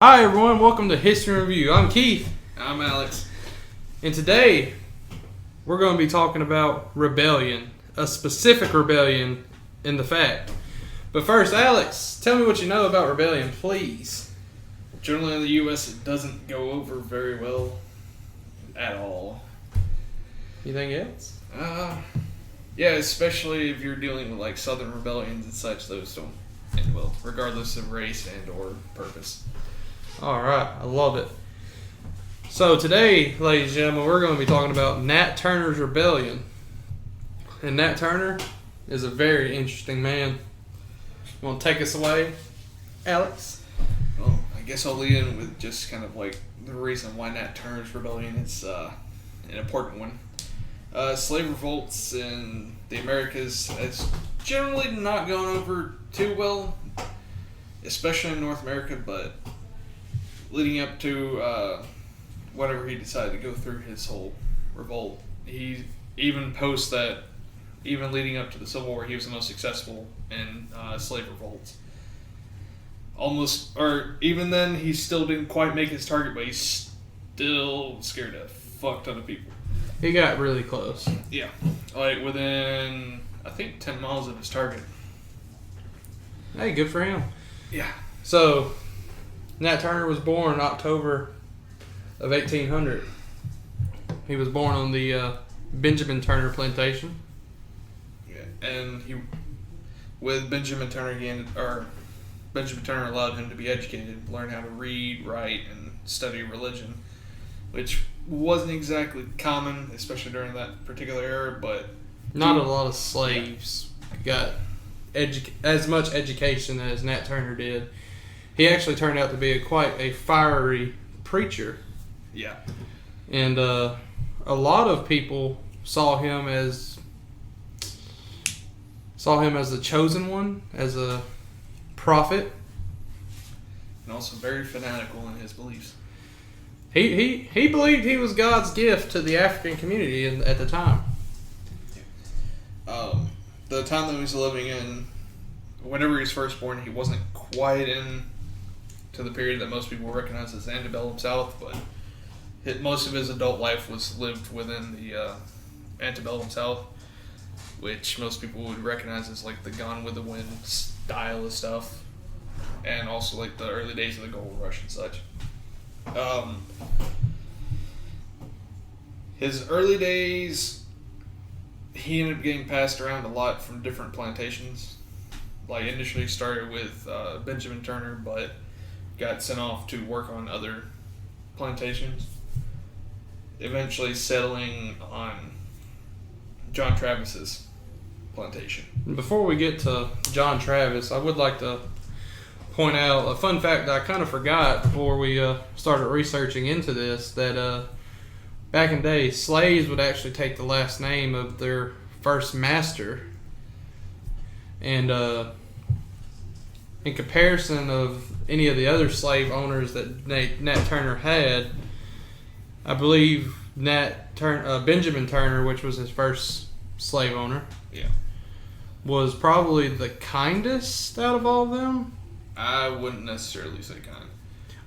Hi everyone, welcome to History Review. I'm Keith, I'm Alex. and today we're going to be talking about rebellion, a specific rebellion in the fact. But first, Alex, tell me what you know about rebellion, please. Generally in the U.S., it doesn't go over very well at all. Anything else? Yeah, especially if you're dealing with like Southern rebellions and such, those don't end well, regardless of race and or purpose. Alright, I love it. So today, ladies and gentlemen, we're going to be talking about Nat Turner's rebellion. And Nat Turner is a very interesting man. Want to take us away, Alex? Well, I guess I'll lead in with just kind of like the reason why Nat Turner's rebellion is an important one. Slave revolts in the Americas has generally not gone over too well, especially in North America, but leading up to whenever he decided to go through his whole revolt, he even posts that even leading up to the Civil War, he was the most successful in slave revolts. Or even then, he still didn't quite make his target, but he still scared a fuck ton of people. He got really close. Yeah, like within, I think, 10 miles of his target. Hey, good for him. Yeah. So, Nat Turner was born in October of 1800. He was born on the Benjamin Turner plantation. Yeah, and with Benjamin Turner, Benjamin Turner allowed him to be educated, learn how to read, write, and study religion, which wasn't exactly common, especially during that particular era, but Not a lot of slaves got as much education as Nat Turner did. He actually turned out to be quite a fiery preacher. Yeah. And a lot of people saw him as the chosen one, as a prophet. And also very fanatical in his beliefs. He believed he was God's gift to the African community at the time. The time that he was living in, whenever he was first born, he wasn't quite in to the period that most people recognize as the antebellum South, but most of his adult life was lived within the antebellum South, which most people would recognize as like the Gone with the Wind style of stuff, and also like the early days of the gold rush and such. His early days, he ended up getting passed around a lot from different plantations. Like initially started with Benjamin Turner, but got sent off to work on other plantations. Eventually settling on John Travis's plantation. Before we get to John Travis, I would like to point out a fun fact that I kind of forgot before we started researching into this, that back in the day, slaves would actually take the last name of their first master. And in comparison of any of the other slave owners that Nat Turner had, I believe Benjamin Turner, which was his first slave owner, was probably the kindest out of all of them. I wouldn't necessarily say kind.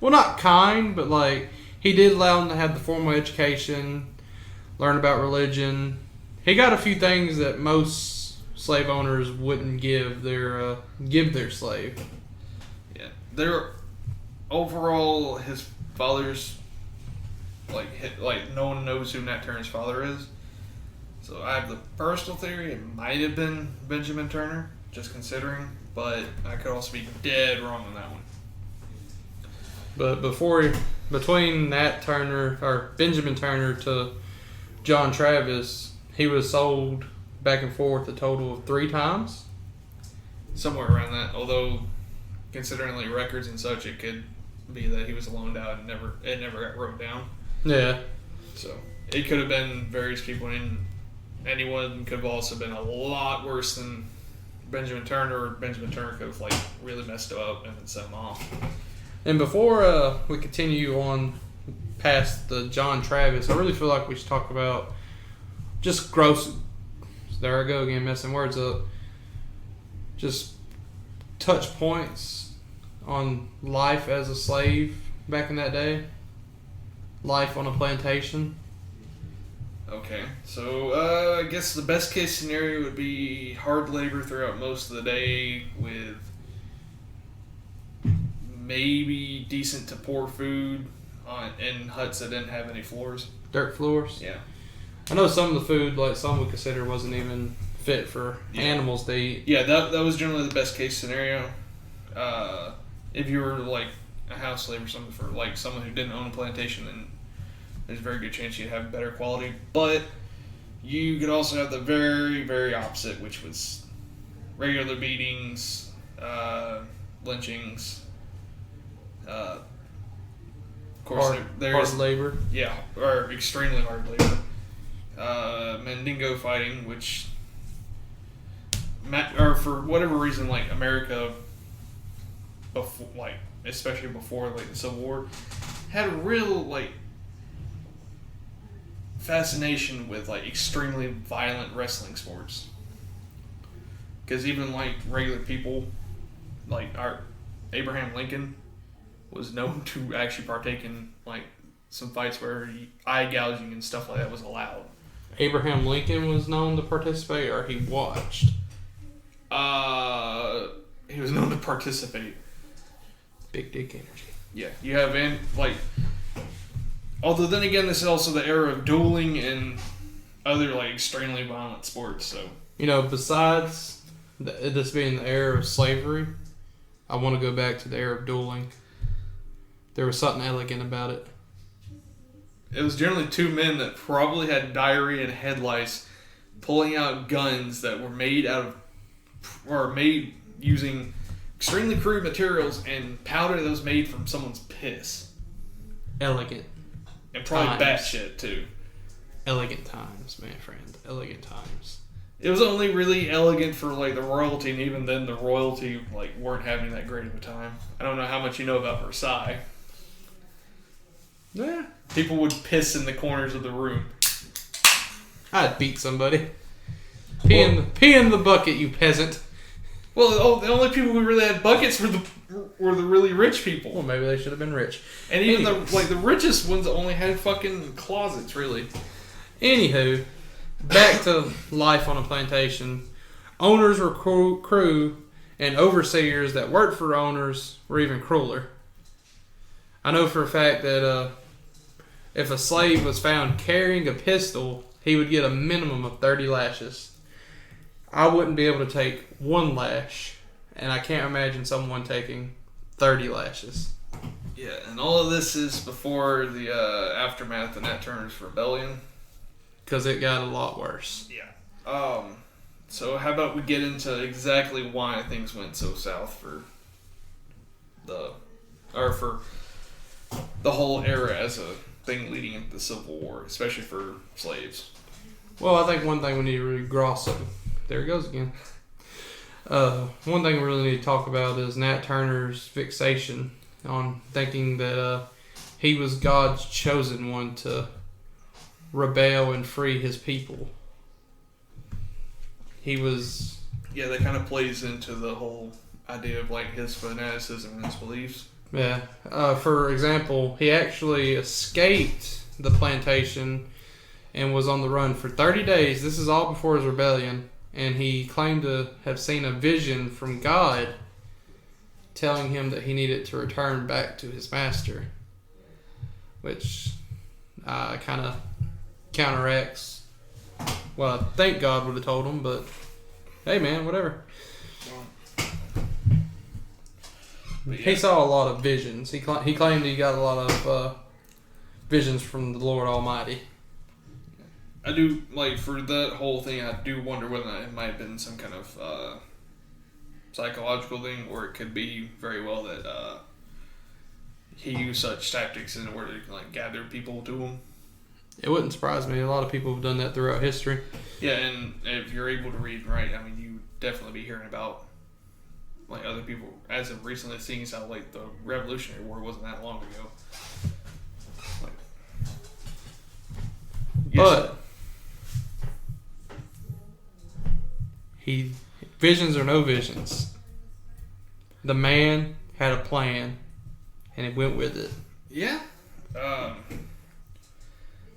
Well, not kind, but like he did allow them to have the formal education, learn about religion. He got a few things that most slave owners wouldn't give their slave. Yeah, overall his father's like no one knows who Nat Turner's father is. So I have the personal theory it might have been Benjamin Turner, just considering, but I could also be dead wrong on that one. But between Nat Turner or Benjamin Turner to John Travis, he was sold back and forth a total of 3 times. Somewhere around that, although considering like records and such, it could be that he was loaned out and it never got wrote down. Yeah. So it could have been various people, and anyone could have also been a lot worse than Benjamin Turner, or Benjamin Turner could have like really messed up and then sent him off. And before we continue on past the John Travis, I really feel like we should talk about just gross. There I go again, messing words up. Just touch points on life as a slave back in that day. Life on a plantation. Okay, so I guess the best case scenario would be hard labor throughout most of the day with maybe decent to poor food in huts that didn't have any floors. Dirt floors. Yeah. I know some of the food, like some would consider, wasn't even fit for animals to eat. Yeah, that was generally the best case scenario. If you were like a house slave or something for like someone who didn't own a plantation, then there's a very good chance you'd have better quality. But you could also have the very, very opposite, which was regular beatings, lynchings. Of course, there's hard labor. Yeah, or extremely hard labor. Mandingo fighting, which, or for whatever reason, like America, before, like especially before like the Civil War, had a real like fascination with like extremely violent wrestling sports. Because even like regular people, like our Abraham Lincoln, was known to actually partake in like some fights where eye gouging and stuff like that was allowed. Abraham Lincoln was known to participate, or he watched? He was known to participate. Big dick energy. Yeah, you have like. Although then again, this is also the era of dueling and other like extremely violent sports. So besides this being the era of slavery, I want to go back to the era of dueling. There was something elegant about it. It was generally two men that probably had diarrhea and head lice pulling out guns that were made made using extremely crude materials and powder that was made from someone's piss. Elegant. And probably bat shit too. Elegant times, man, friend. Elegant times. It was only really elegant for like the royalty, and even then the royalty like weren't having that great of a time. I don't know how much you know about Versailles. Yeah. People would piss in the corners of the room. I'd beat somebody. Pee in the bucket, you peasant. Well, the only people who really had buckets were the really rich people. Well, maybe they should have been rich. And even the richest ones only had fucking closets, really. Anywho, back to life on a plantation. Owners were crew, and overseers that worked for owners were even crueler. I know for a fact that if a slave was found carrying a pistol, he would get a minimum of 30 lashes. I wouldn't be able to take one lash, and I can't imagine someone taking 30 lashes. Yeah, and all of this is before the aftermath of Nat Turner's rebellion. Because it got a lot worse. Yeah. So how about we get into exactly why things went so south for the whole era as a thing leading into the Civil War, especially for slaves. Well, I think one thing we need to really gloss up. There it goes again. One thing we really need to talk about is Nat Turner's fixation on thinking that he was God's chosen one to rebel and free his people. He was... Yeah, that kind of plays into the whole idea of like his fanaticism and his beliefs. Yeah. For example, he actually escaped the plantation and was on the run for 30 days. This is all before his rebellion. And he claimed to have seen a vision from God telling him that he needed to return back to his master. Which kind of counteracts what I think God would have told him. But hey man, whatever. Yeah. He saw a lot of visions. He claimed he got a lot of visions from the Lord Almighty. I do, like, for that whole thing, I do wonder whether it might have been some kind of psychological thing, or it could be very well that he used such tactics in order to, like, gather people to him. It wouldn't surprise me. A lot of people have done that throughout history. Yeah, and if you're able to read and write, I mean, you would definitely be hearing about, like, other people, as of recently, seeing how, like, the Revolutionary War wasn't that long ago. Like, but visions or no visions, the man had a plan, and it went with it. Yeah.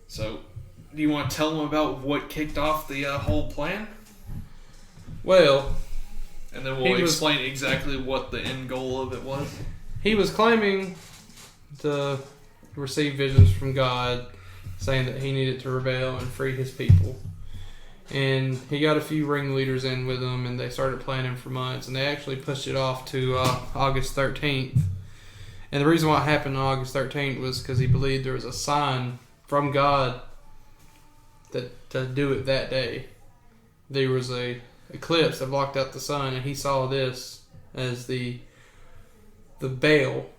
So, do you want to tell them about what kicked off the whole plan? Well, and then we'll explain exactly what the end goal of it was. He was claiming to receive visions from God, saying that he needed to rebel and free his people. And he got a few ringleaders in with him, and they started planning for months, and they actually pushed it off to August 13th. And the reason why it happened on August 13th was because he believed there was a sign from God that to do it that day. There was a eclipse that blocked out the sun, and he saw this as the veil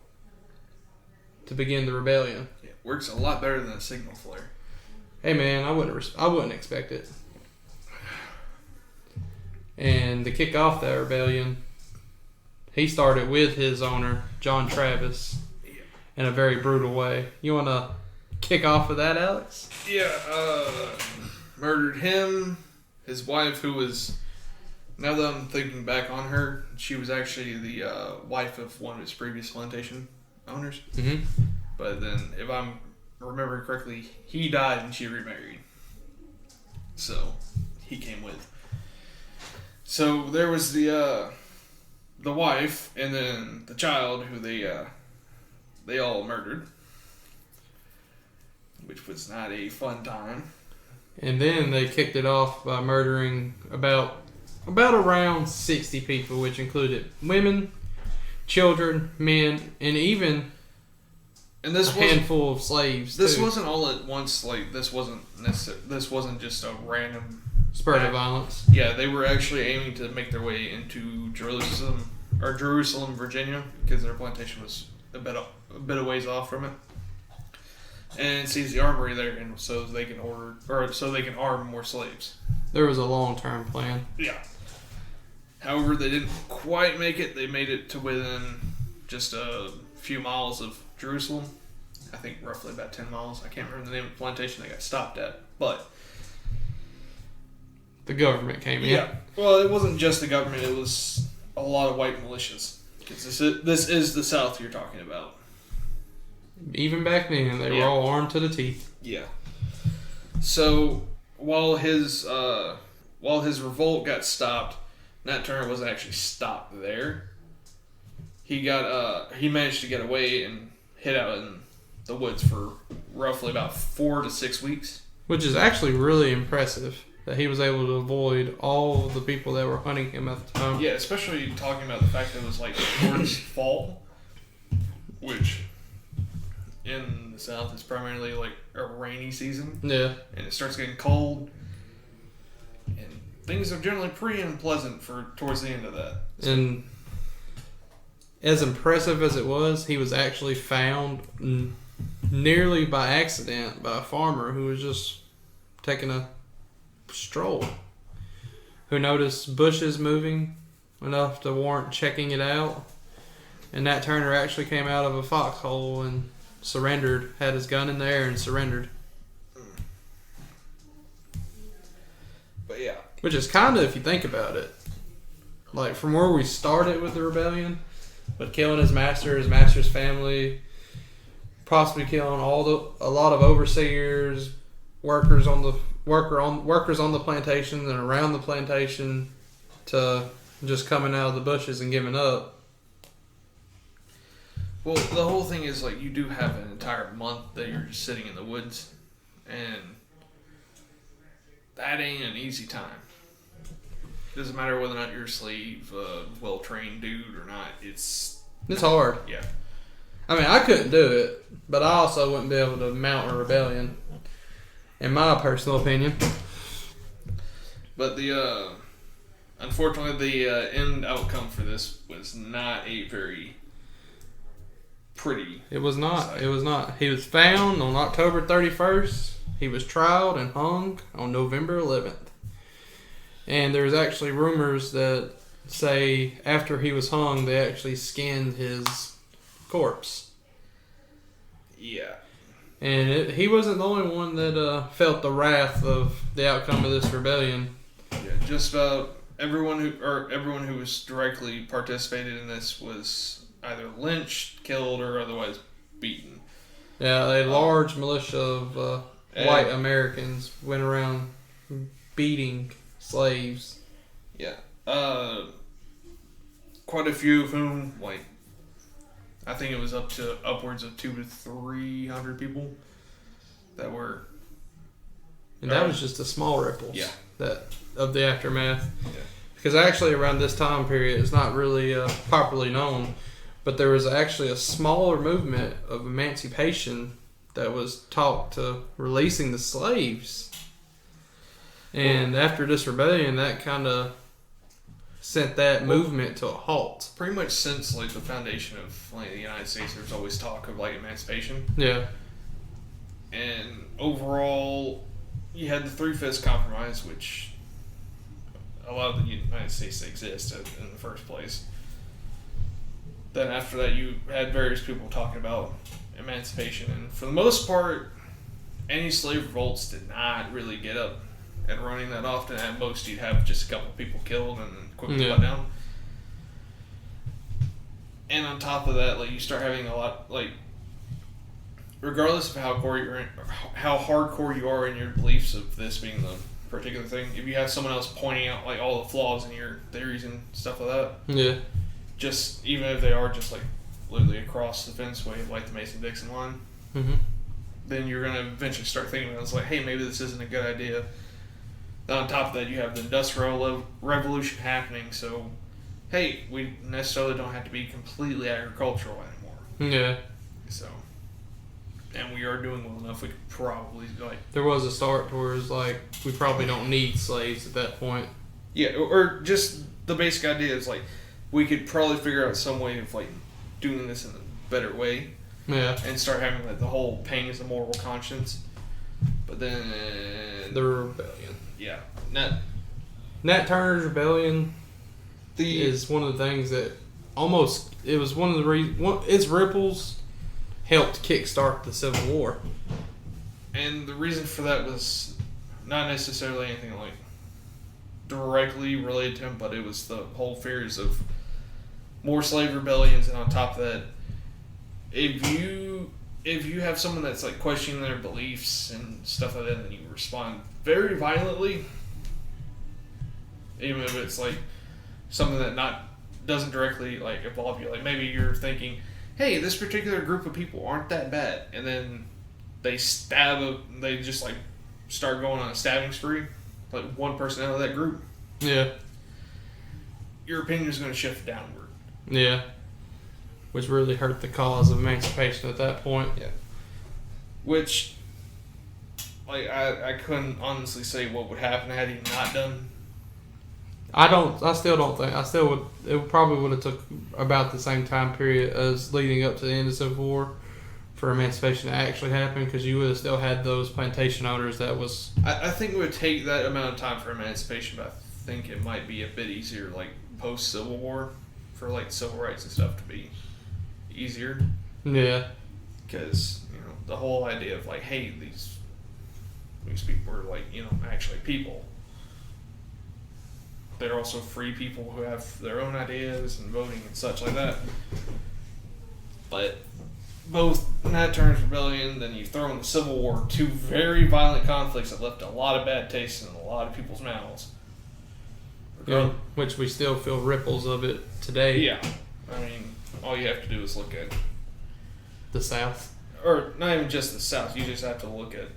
to begin the rebellion. Yeah, works a lot better than a signal flare. Hey man, I wouldn't expect it. And to kick off that rebellion, he started with his owner, John Travis, in a very brutal way. You want to kick off with that, Alex? Yeah, murdered him, his wife, who was, now that I'm thinking back on her, she was actually the wife of one of his previous plantation owners. Mm-hmm. But then, if I'm remembering correctly, he died and she remarried. So, he came with. So, there was the wife, and then the child, who they all murdered. Which was not a fun time. And then they kicked it off by murdering about around 60 people, which included women, children, men, and even a handful of slaves. This wasn't all at once. Like, this wasn't just a random spurt of violence. Yeah, they were actually aiming to make their way into Jerusalem, Virginia, because their plantation was a bit of ways off from it. And sees the armory there, and so they can arm more slaves. There was a long-term plan. Yeah. However, they didn't quite make it. They made it to within just a few miles of Jerusalem. I think roughly about 10 miles. I can't remember the name of the plantation they got stopped at, but the government came in. Yeah. Well, it wasn't just the government. It was a lot of white militias. Because this is the South you're talking about. Even back then, they were all armed to the teeth. Yeah. So while his revolt got stopped, Nat Turner wasn't actually stopped there. He managed to get away and hid out in the woods for roughly about 4 to 6 weeks. Which is actually really impressive that he was able to avoid all the people that were hunting him at the time. Yeah, especially talking about the fact that it was like towards fall, which in the South is primarily like a rainy season. Yeah. And it starts getting cold. And things are generally pretty unpleasant for towards the end of that. And as impressive as it was, he was actually found nearly by accident by a farmer who was just taking a stroll, who noticed bushes moving enough to warrant checking it out. And Nat Turner actually came out of a foxhole and surrendered, had his gun in there and surrendered. But yeah. Which is kind of, if you think about it, like from where we started with the rebellion, with killing his master's family, possibly killing a lot of overseers, workers on the plantation and around the plantation, to just coming out of the bushes and giving up. Well, the whole thing is, like, you do have an entire month that you're just sitting in the woods, and that ain't an easy time. It doesn't matter whether or not you're a slave, well-trained dude or not. It's hard. Yeah. I mean, I couldn't do it, but I also wouldn't be able to mount a rebellion, in my personal opinion. But unfortunately, the end outcome for this was not a very pretty. It was not. Sight. It was not. He was found on October 31st. He was tried and hung on November 11th. And there's actually rumors that say after he was hung, they actually skinned his corpse. Yeah. And he wasn't the only one that felt the wrath of the outcome of this rebellion. Yeah, just about everyone who was directly participated in this was either lynched, killed, or otherwise beaten. Yeah, a large militia of white Americans went around beating slaves. Yeah. Quite a few of whom, like, I think it was up to upwards of 200 to 300 people that were. And that was just the small ripples. Yeah. That of the aftermath. Yeah. Because actually around this time period, it's not really popularly known, but there was actually a smaller movement of emancipation that was talked to releasing the slaves. And after this rebellion, that kind of sent that movement to a halt. Pretty much since, like, the foundation of, like, the United States, there's always talk of, like, emancipation. Yeah. And overall, you had the Three-Fifths Compromise, which allowed the United States to exist in the first place. Then after that, you had various people talking about emancipation, and for the most part, any slave revolts did not really get up and running that often. At most, you'd have just a couple people killed and then quickly let down. And on top of that, like, you start having a lot, like, regardless of how hardcore you are in your beliefs of this being the particular thing, if you have someone else pointing out, like, all the flaws in your theories and stuff like that, Yeah. just even if they are just, like, literally across the fence way, like the Mason-Dixon line, Mm-hmm. then you're gonna eventually start thinking about it. It's like, hey, maybe this isn't a good idea. Then on top of that, you have the Industrial Revolution happening, so hey, we necessarily don't have to be completely agricultural anymore. Yeah. So, and we are doing well enough. We could probably, like, There was a start towards, like, we probably don't need slaves at that point. yeah, or just the basic idea is, like, we could probably figure out some way of, like, doing this in a better way. Yeah. And start having, like, the whole pain is a moral conscience. But then The rebellion. yeah, Nat Turner's rebellion the is one of the things that almost, it was one of the reasons, its ripples helped kickstart the Civil War. and the reason for that was not necessarily anything, like, directly related to him, but it was the whole fears of more slave rebellions, and on top of that, if you have someone that's, like, questioning their beliefs and stuff like that, and you respond very violently, even if it's, like, something that doesn't directly, like, involve you, like, maybe you're thinking, hey, this particular group of people aren't that bad, and then they they just, like, start going on a stabbing spree, like, one person out of that group, Yeah. your opinion is going to shift downward. Yeah. Which really hurt the cause of emancipation at that point. Yeah. Which, like, I couldn't honestly say what would happen had he not done. I still don't think, it probably would have took about the same time period as leading up to the end of the Civil War for emancipation to actually happen, because you would have still had those plantation owners that was... I think it would take that amount of time for emancipation, but I think it might be a bit easier, like, post-Civil War, for, like, civil rights and stuff to be easier. Yeah. Because, you know, the whole idea of, like, hey, these people are, like, you know, actually people. They're also free people who have their own ideas and voting and such like that. But both Nat Turner's Rebellion, then you throw in the Civil War, two very violent conflicts that left a lot of bad taste in a lot of people's mouths. Yeah, which we still feel ripples of it today. Yeah. I mean, all you have to do is look at... The South. Or not even just the South, you just have to look at,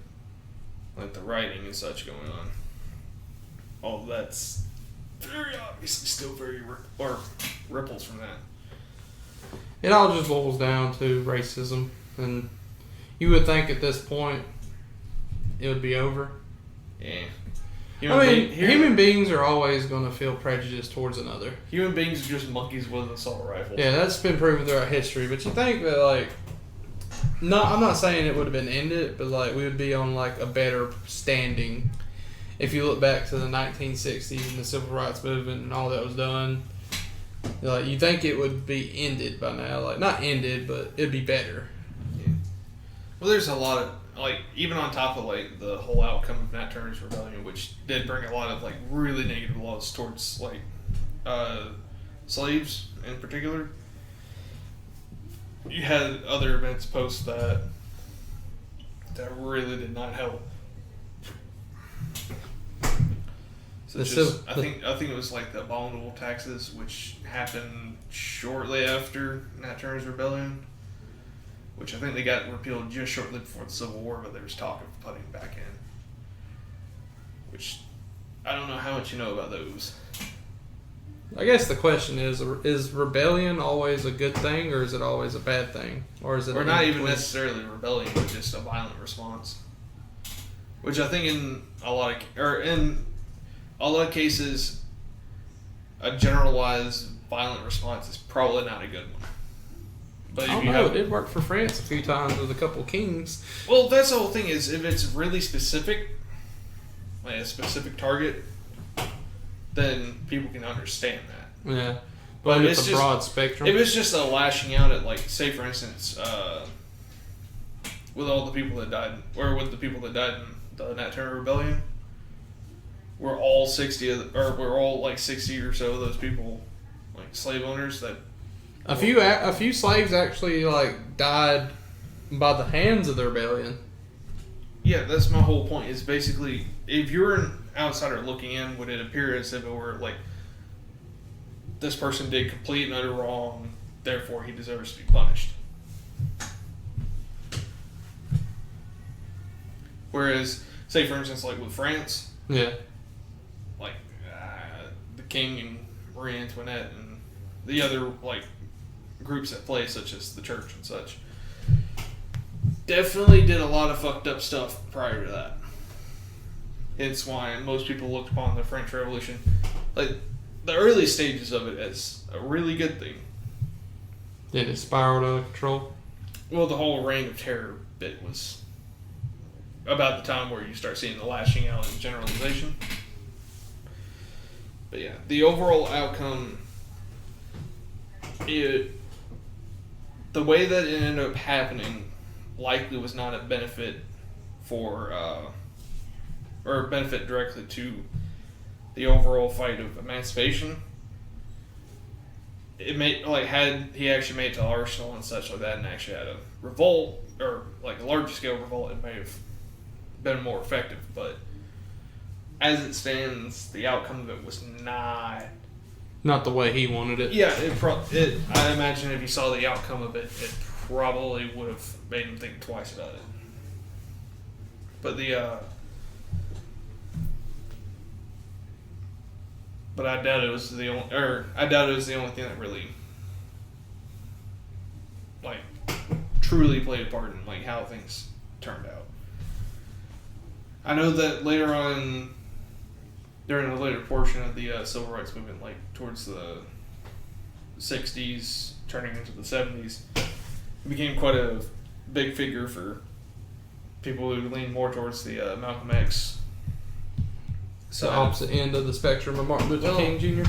like, the writing and such going on. All that's very obviously still very ripples from that. It all just boils down to racism, and you would think at this point it would be over. Yeah. Human beings are always going to feel prejudice towards another. Human beings are just monkeys with an assault rifle. Yeah, that's been proven throughout history. But you think that, like, I'm not saying it would have been ended, but, like, we would be on, like, a better standing if you look back to the 1960s and the Civil Rights Movement and all that was done. Like, you think it would be ended by now. Like, not ended, but it'd be better. Yeah. Well, there's a lot of, like, even on top of, like, the whole outcome of Nat Turner's Rebellion, which did bring a lot of, like, really negative laws towards, like, slaves in particular. you had other events post that really did not help. So I think it was like the abominable taxes, which happened shortly after Nat Turner's rebellion, which I think they got repealed just shortly before the Civil War, but there was talk of putting it back in. Which I don't know how much you know about those. I guess the question is rebellion always a good thing, or is it always a bad thing? Or is it not even necessarily rebellion, but just a violent response? Which I think in a lot of cases, a generalized violent response is probably not a good one. But I don't know. It did work for France a few times with a couple kings. Well, that's the whole thing is if it's really specific, like a specific target, then people can understand that. Yeah. But it's a broad spectrum. If it's just a lashing out at, like, say for instance, with all the people that died, or with the people that died in the Nat Turner Rebellion, we're all 60 or so of those people, like slave owners that. A few slaves actually like died by the hands of the rebellion. Yeah, that's my whole point. Is basically if you're an outsider looking in, would it appear as if it were like this person did complete and utter wrong, therefore he deserves to be punished. Whereas, say for instance, like with France, yeah, like the King and Marie Antoinette and the other like groups at play, such as the church and such, definitely did a lot of fucked up stuff prior to that. Hence why most people looked upon the French Revolution, like the early stages of it, as a really good thing. Did it spiral out of control? Well, the whole reign of terror bit was about the time where you start seeing the lashing out and generalization. But yeah, the overall outcome, the way that it ended up happening likely was not a benefit for, or a benefit directly to the overall fight of emancipation. It made, like, had he actually made it to Arsenal and such like that and actually had a revolt, or like a larger scale revolt, it may have been more effective. But as it stands, the outcome of it was not the way he wanted it. Yeah, I imagine if you saw the outcome of it, it probably would have made him think twice about it. But but I doubt it was the only thing that really, like, truly played a part in, like, how things turned out. I know that later on, during the later portion of the civil rights movement, like towards the 60s, turning into the 70s, he became quite a big figure for people who lean more towards the Malcolm X. The opposite end of the spectrum of Martin Luther King Jr.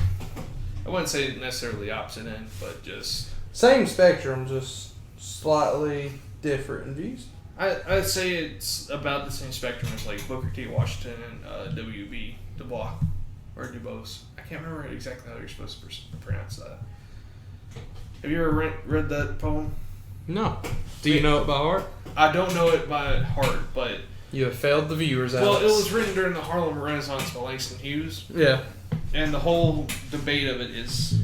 I wouldn't say necessarily the opposite end, but just same spectrum, just slightly different in views. I'd say it's about the same spectrum as like Booker T. Washington and W.B. Du Bois or Du Bois. I can't remember exactly how you're supposed to pronounce that. Have you ever read that poem? No. Do you know it by heart? I don't know it by heart, but you have failed the viewers, Alex. Well, it was written during the Harlem Renaissance by Langston Hughes. Yeah. And the whole debate of it is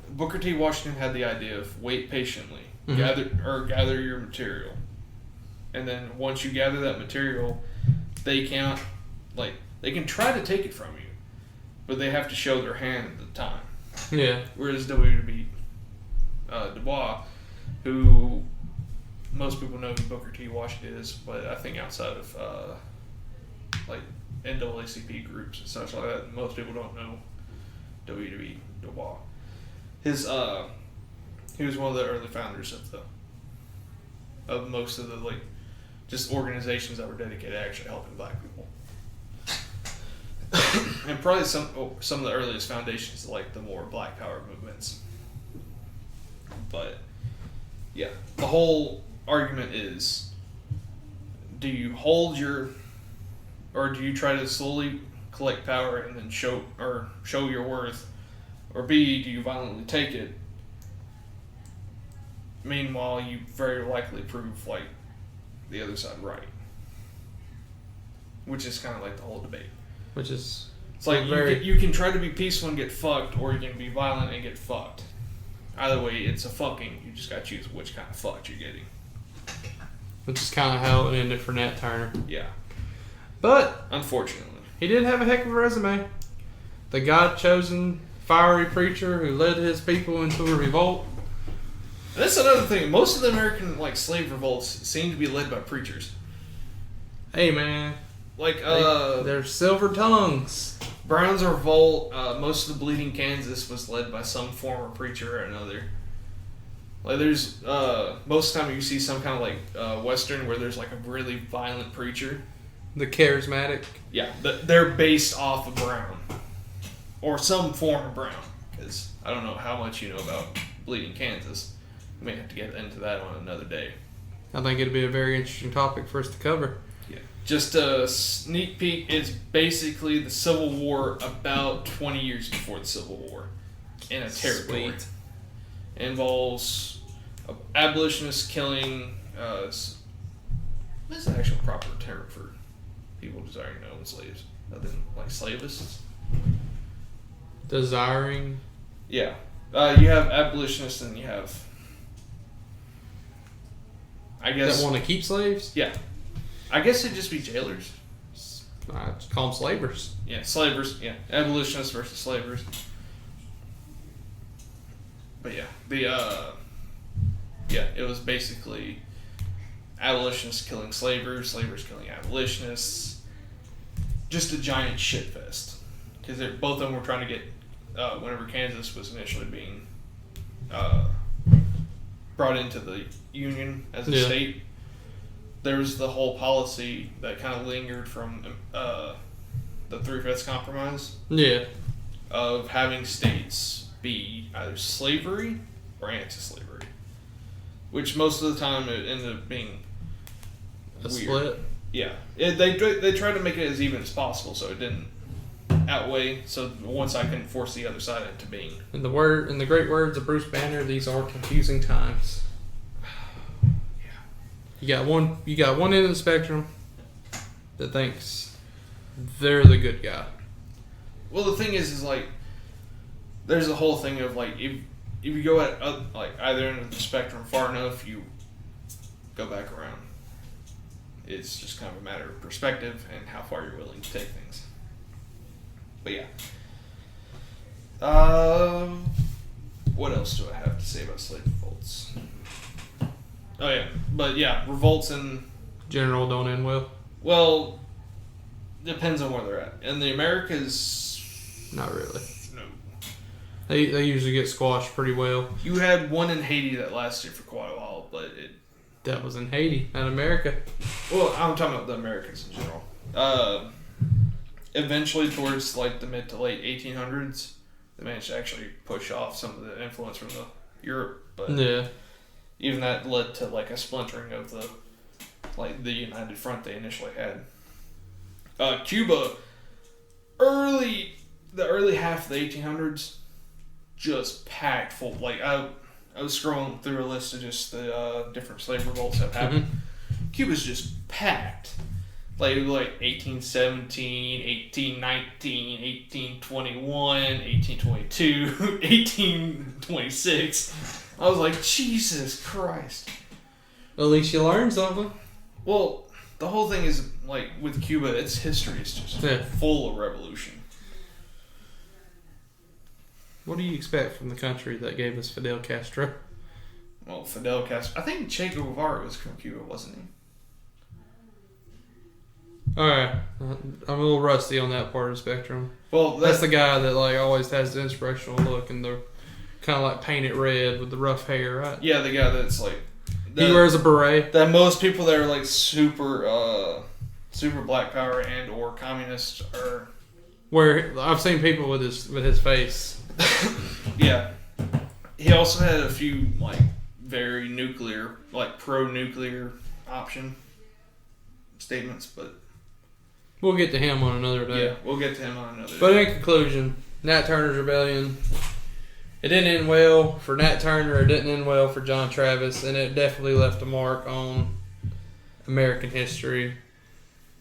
Booker T. Washington had the idea of wait patiently, gather your material. And then once you gather that material, they can try to take it from you, but they have to show their hand at the time. Yeah. Whereas W.B. Du Bois, who most people know who Booker T. Washington is, but I think outside of like NAACP groups and such like that, most people don't know W.B. Du Bois. He was one of the early founders of most of the like just organizations that were dedicated to actually helping black people. And probably some of the earliest foundations, like the more black power movements. But yeah, the whole argument is: do you hold or do you try to slowly collect power and then show your worth, or B, do you violently take it? Meanwhile, you very likely prove like the other side right, which is kind of like the whole debate. Which is It's like you can try to be peaceful and get fucked, or you can be violent and get fucked. Either way, it's a fucking. You just gotta choose which kind of fucked you're getting. Which is kind of how it ended for Nat Turner. Yeah. But Unfortunately. he did have a heck of a resume. The God-chosen fiery preacher who led his people into a revolt. And that's another thing. Most of the American like slave revolts seem to be led by preachers. Hey, man. Like they're silver tongues. Brown's Revolt, most of the Bleeding Kansas was led by some former preacher or another. Like there's most of the time you see some kind of like Western where there's like a really violent preacher. The charismatic. Yeah, they're based off of Brown. Or some form of Brown. Because I don't know how much you know about Bleeding Kansas. We may have to get into that on another day. I think it'd be a very interesting topic for us to cover. Yeah. Just a sneak peek, it's basically the Civil War about 20 years before the Civil War. In a territory. Sweet. It involves abolitionists killing... what's the actual proper term for people desiring to own slaves? Other than, like, slavists? Desiring. Yeah. You have abolitionists and you have... I guess... That want to keep slaves? Yeah. I guess it'd just be jailers. I just call them slavers. Yeah, slavers. Yeah, abolitionists versus slavers. But yeah, it was basically abolitionists killing slavers, slavers killing abolitionists. Just a giant shit fest. Because both of them were trying to get, whenever Kansas was initially being brought into the Union as a state, there was the whole policy that kind of lingered from the 3/5 Compromise. Yeah. Of having states be either slavery or anti-slavery. Which most of the time it ended up being A weird. split. Yeah. They tried to make it as even as possible so it didn't outweigh, so one side couldn't force the other side into being. In the great words of Bruce Banner, these are confusing times. You got one end of the spectrum that thinks they're the good guy. Well, the thing is like, there's a whole thing of like, if you go at like either end of the spectrum far enough, you go back around. It's just kind of a matter of perspective and how far you're willing to take things. But yeah. What else do I have to say about slave revolts? Oh yeah, but yeah, revolts in General don't end well. Well, depends on where they're at. In the Americas, Not really. no. They usually get squashed pretty well. You had one in Haiti that lasted for quite a while, but That was in Haiti, not America. well, I'm talking about the Americans in general. Eventually, towards like the mid to late 1800s, they managed to actually push off some of the influence from the Europe, but Yeah. even that led to like a splintering of the United Front they initially had. Cuba, the early half of the 1800s, just packed full. Like I was scrolling through a list of just the different slave revolts that happened. Mm-hmm. Cuba's just packed. Like 1817, 1819, 1821, 1822, 1826. I was like, Jesus Christ. At least you learned something. Well, the whole thing is, like, with Cuba, its history is just full of revolution. What do you expect from the country that gave us Fidel Castro? Well, Fidel Castro... I think Che Guevara was from Cuba, wasn't he? Alright. I'm a little rusty on that part of the spectrum. Well, That's the guy that like always has the inspirational look and the kind of like painted red with the rough hair, right? Yeah, the guy that's like... He wears a beret. That most people that are like super black power and or communist are... Where I've seen people with his face. Yeah. He also had a few like very nuclear, like pro-nuclear option statements, but... We'll get to him on another day. Yeah, we'll get to him on another day. But in conclusion, Nat Turner's Rebellion, It didn't end well for Nat Turner. It didn't end well for John Travis, and it definitely left a mark on American history,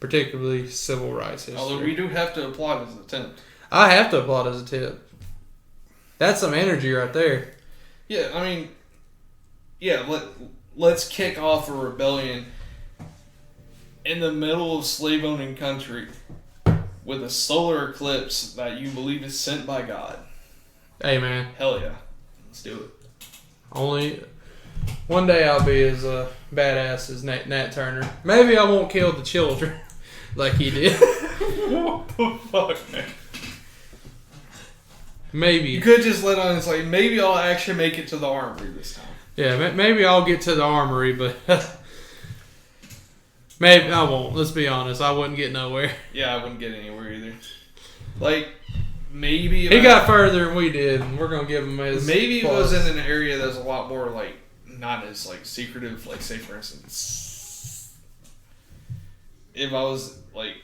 particularly civil rights history. Although we do have to applaud his attempt. I have to applaud as a tip. That's some energy right there. Yeah, I mean, yeah. Let's kick off a rebellion in the middle of slave-owning country with a solar eclipse that you believe is sent by God. Hey, man. Hell yeah. Let's do it. Only one day I'll be as badass as Nat Turner. Maybe I won't kill the children like he did. What the fuck, man? Maybe. You could just let on. It's like, maybe I'll actually make it to the armory this time. Yeah, maybe I'll get to the armory, but maybe I won't. Let's be honest. I wouldn't get nowhere. Yeah, I wouldn't get anywhere either. Like, maybe... He got further than we did, and we're going to give him his... Maybe plus. it was in an area that's a lot more, like, not as, like, secretive. Like, say, for instance, if I was, like,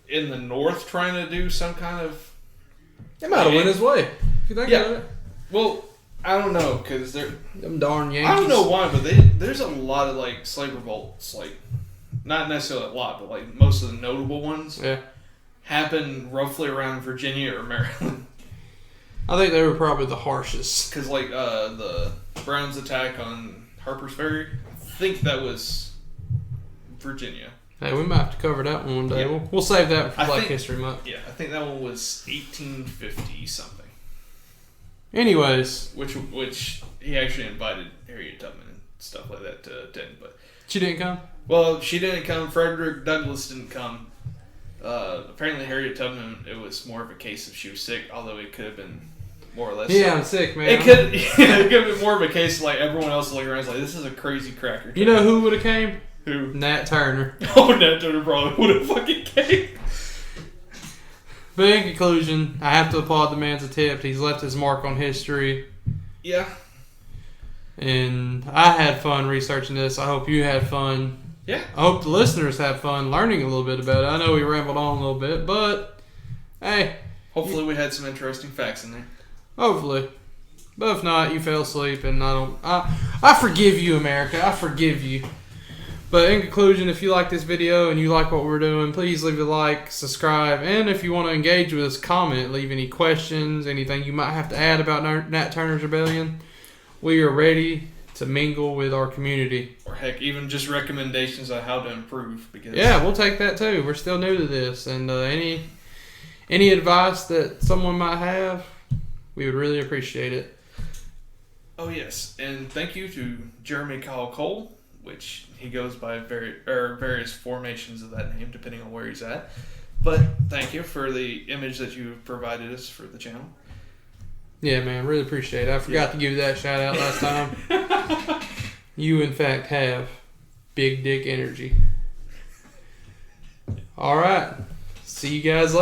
in the north trying to do some kind of... It might have went his way. If you think about it. Well, I don't know, because they're... Them darn Yankees. I don't know why, but there's a lot of, like, slave revolts, like, not necessarily a lot, but, like, most of the notable ones happen roughly around Virginia or Maryland. I think they were probably the harshest. Because, like, the Browns attack on Harper's Ferry, I think that was Virginia. Hey, we might have to cover that one day. Yeah. We'll save that for I Black think- History Month. Yeah, I think that one was 1850 something. Anyways, Which he actually invited Harriet Tubman and stuff like that to attend, but she didn't come? well, she didn't come. Frederick Douglass didn't come. Apparently, Harriet Tubman, it was more of a case of she was sick, although it could have been more or less. Yeah, I'm sick, man. It could have been more of a case like everyone else looking around is like, this is a crazy cracker. You know who would have came? Who? Nat Turner. Oh, Nat Turner probably would have fucking came. But in conclusion, I have to applaud the man's attempt. He's left his mark on history. Yeah. And I had fun researching this. I hope you had fun. Yeah. I hope the listeners have fun learning a little bit about it. I know we rambled on a little bit, but hey. Hopefully we had some interesting facts in there. Hopefully. But if not, you fell asleep and I forgive you, America. I forgive you. But in conclusion, if you like this video and you like what we're doing, please leave a like, subscribe, and if you want to engage with us, comment, leave any questions, anything you might have to add about Nat Turner's Rebellion. We are ready to mingle with our community. Or heck, even just recommendations on how to improve. Because Yeah, we'll take that too. We're still new to this, and any advice that someone might have, we would really appreciate it. Oh yes, and thank you to Jeremy Kyle Cole, which he goes by various formations of that name depending on where he's at. But thank you for the image that you provided us for the channel. Yeah, man, really appreciate it. I forgot to give you that shout out last time. You, in fact, have big dick energy. All right. See you guys later.